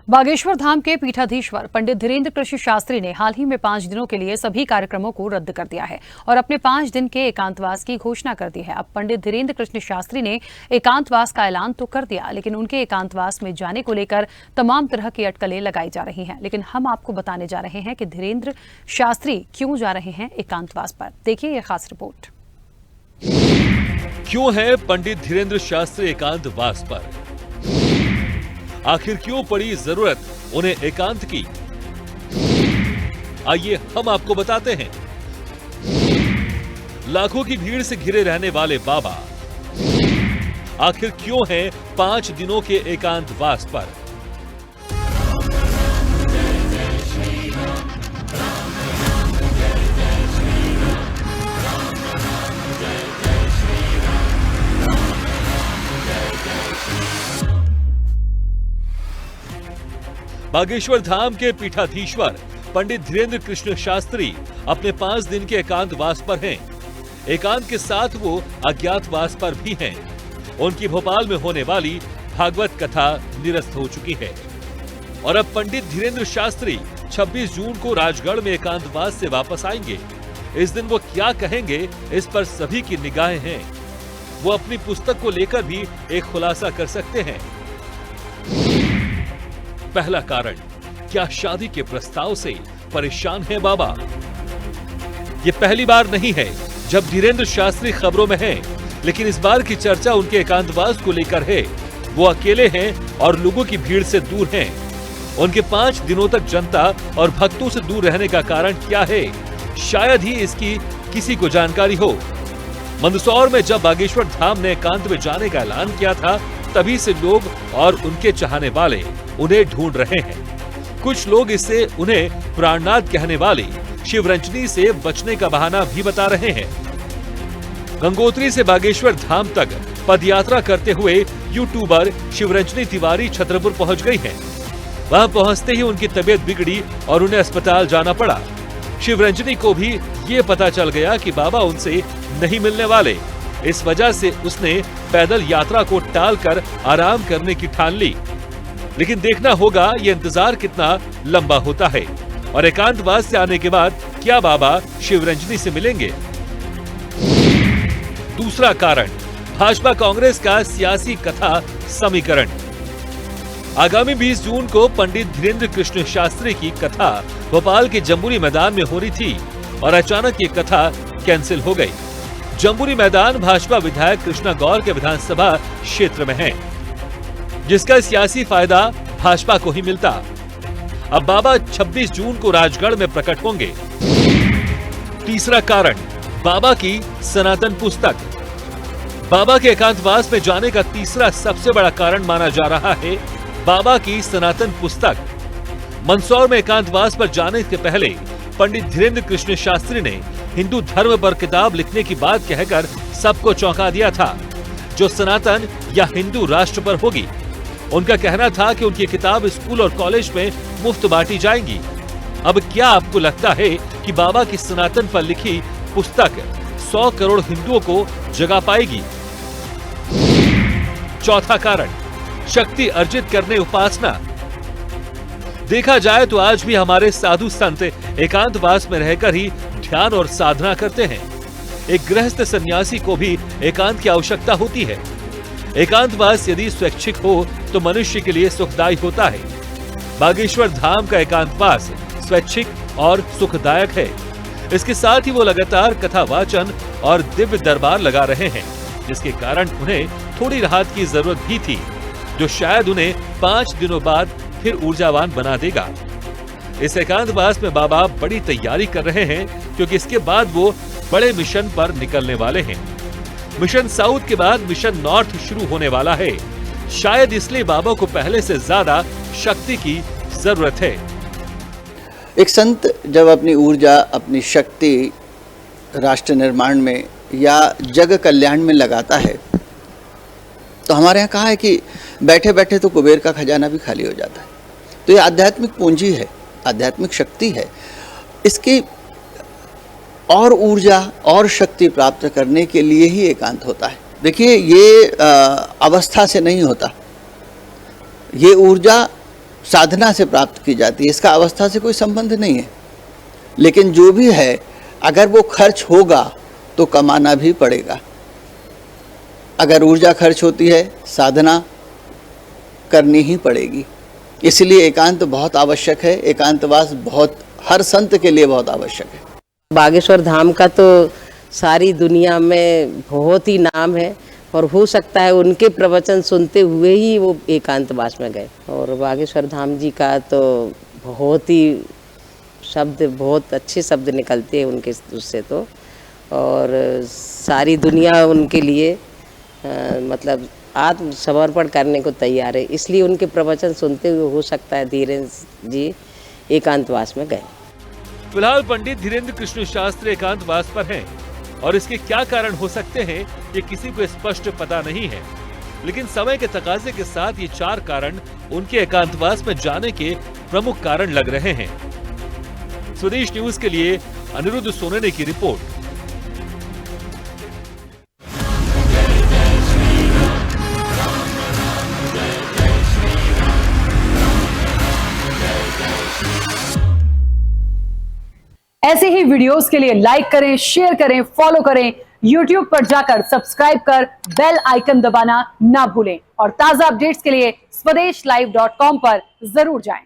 बागेश्वर धाम के पीठाधीश्वर पंडित धीरेन्द्र कृष्ण शास्त्री ने हाल ही में 5 दिनों के लिए सभी कार्यक्रमों को रद्द कर दिया है और अपने 5 दिन के एकांतवास की घोषणा कर दी है। अब पंडित धीरेन्द्र कृष्ण शास्त्री ने एकांतवास का ऐलान तो कर दिया, लेकिन उनके एकांतवास में जाने को लेकर तमाम तरह की अटकलें लगाई जा रही हैं। लेकिन हम आपको बताने जा रहे हैं कि धीरेन्द्र शास्त्री क्यों जा रहे हैं एकांतवास पर। देखिए ये खास रिपोर्ट। क्यों है पंडित धीरेन्द्र शास्त्री एकांतवास पर? आखिर क्यों पड़ी जरूरत उन्हें एकांत की? आइए हम आपको बताते हैं। लाखों की भीड़ से घिरे रहने वाले बाबा आखिर क्यों हैं 5 दिनों के एकांतवास पर? बागेश्वर धाम के पीठाधीश्वर पंडित धीरेन्द्र कृष्ण शास्त्री अपने 5 दिन के एकांतवास पर हैं। एकांत के साथ वो अज्ञातवास पर भी हैं। उनकी भोपाल में होने वाली भागवत कथा निरस्त हो चुकी है और अब पंडित धीरेन्द्र शास्त्री 26 जून को राजगढ़ में एकांतवास से वापस आएंगे। इस दिन वो क्या कहेंगे, इस पर सभी की निगाहें हैं। वो अपनी पुस्तक को लेकर भी एक खुलासा कर सकते हैं। पहला कारण, क्या शादी के प्रस्ताव से परेशान है बाबा? ये पहली बार नहीं है जब धीरेन्द्र शास्त्री खबरों में हैं, लेकिन इस बार की चर्चा उनके एकांतवास को लेकर है। वो अकेले हैं और लोगों की भीड़ से दूर हैं। उनके 5 दिनों तक जनता और भक्तों से दूर रहने का कारण क्या है? शायद ही इसकी किसी को जानकारी हो। मंदसौर में जब बागेश्वर धाम ने एकांत में जाने का ऐलान किया था, तभी से लोग और उनके चाहने वाले उन्हें ढूंढ रहे हैं। कुछ लोग इससे उन्हें प्राणनाथ कहने वाली शिवरंजनी से बचने का बहाना भी बता रहे हैं। गंगोत्री से बागेश्वर धाम तक पदयात्रा करते हुए यूट्यूबर शिवरंजनी तिवारी छतरपुर पहुंच गई हैं। वहां पहुंचते ही उनकी तबीयत बिगड़ी और उन्हें अस्पताल जाना पड़ा। शिवरंजनी को भी ये पता चल गया कि बाबा उनसे नहीं मिलने वाले। इस वजह से उसने पैदल यात्रा को टालकर आराम करने की ठान ली। लेकिन देखना होगा ये इंतजार कितना लंबा होता है और एकांतवास से आने के बाद क्या बाबा शिवरंजनी से मिलेंगे? दूसरा कारण, भाजपा कांग्रेस का सियासी कथा समीकरण। आगामी 20 जून को पंडित धीरेन्द्र कृष्ण शास्त्री की कथा भोपाल के जम्बूरी मैदान में हो रही थी और अचानक ये कथा कैंसिल हो गई। जम्बूरी मैदान भाजपा विधायक कृष्णा गौर के विधानसभा क्षेत्र में है, जिसका सियासी फायदा भाजपा को ही मिलता। अब बाबा 26 जून को राजगढ़ में प्रकट होंगे। तीसरा कारण, बाबा की सनातन पुस्तक। बाबा के एकांतवास में जाने का तीसरा सबसे बड़ा कारण माना जा रहा है बाबा की सनातन पुस्तक। मंदसौर में एकांतवास पर जाने से पहले पंडित धीरेन्द्र कृष्ण शास्त्री ने हिंदू धर्म पर किताब लिखने की बात कहकर सबको चौंका दिया था, जो सनातन या हिंदू राष्ट्र पर होगी। उनका कहना था कि उनकी किताब स्कूल और कॉलेज में मुफ्त बांटी जाएंगी। अब क्या आपको लगता है कि बाबा की सनातन पर लिखी पुस्तक 100 करोड़ हिंदुओं को जगा पाएगी? चौथा कारण, शक्ति अर्जित करने उपासना। देखा जाए तो आज भी हमारे साधु संत एकांतवास में रहकर ही ध्यान और साधना करते हैं। एक गृहस्थ सन्यासी को भी एकांत की आवश्यकता होती है। एकांतवास यदि स्वैच्छिक हो तो मनुष्य के लिए सुखदायी होता है। बागेश्वर धाम का एकांतवास स्वैच्छिक और सुखदायक है। इसके साथ ही वो लगातार कथा वाचन और दिव्य दरबार लगा रहे हैं, जिसके कारण उन्हें थोड़ी राहत की जरूरत भी थी, जो शायद उन्हें 5 दिनों बाद फिर ऊर्जावान बना देगा। इस एकांतवास में बाबा बड़ी तैयारी कर रहे हैं, क्योंकि इसके बाद वो बड़े मिशन पर निकलने वाले हैं। मिशन साउथ के बाद मिशन नॉर्थ शुरू होने वाला है। शायद इसलिए बाबा को पहले से ज्यादा शक्ति की जरूरत है। एक संत जब अपनी ऊर्जा, अपनी शक्ति राष्ट्र निर्माण में या जग कल्याण में लगाता है, तो हमारे यहाँ कहा है कि बैठे बैठे तो कुबेर का खजाना भी खाली हो जाता है। तो ये आध्यात्मिक पूंजी है, आध्यात्मिक शक्ति है। इसकी और ऊर्जा और शक्ति प्राप्त करने के लिए ही एकांत होता है। देखिए, ये अवस्था से नहीं होता। ये ऊर्जा साधना से प्राप्त की जाती है, इसका अवस्था से कोई संबंध नहीं है। लेकिन जो भी है, अगर वो खर्च होगा तो कमाना भी पड़ेगा। अगर ऊर्जा खर्च होती है, साधना करनी ही पड़ेगी। इसलिए एकांत बहुत आवश्यक है, एकांतवास बहुत हर संत के लिए बहुत आवश्यक है। बागेश्वर धाम का तो सारी दुनिया में बहुत ही नाम है और हो सकता है उनके प्रवचन सुनते हुए ही वो एकांतवास में गए। और बागेश्वर धाम जी का तो बहुत ही शब्द, बहुत अच्छे शब्द निकलते हैं उनके उससे तो, और सारी दुनिया उनके लिए मतलब आत्मसमर्पण करने को तैयार है। इसलिए उनके प्रवचन सुनते हुए हो सकता है धीरेन्द्र जी एकांतवास में गए। फिलहाल पंडित धीरेन्द्र कृष्ण शास्त्री एकांतवास पर हैं और इसके क्या कारण हो सकते हैं ये किसी को स्पष्ट पता नहीं है। लेकिन समय के तकाजे के साथ ये 4 कारण उनके एकांतवास में जाने के प्रमुख कारण लग रहे हैं। स्वदेश न्यूज के लिए अनिरुद्ध सोनेने की रिपोर्ट। ऐसे ही वीडियोस के लिए लाइक करें, शेयर करें, फॉलो करें। YouTube पर जाकर सब्सक्राइब कर बेल आइकन दबाना ना भूलें और ताजा अपडेट्स के लिए swedeshlive.com पर जरूर जाएं।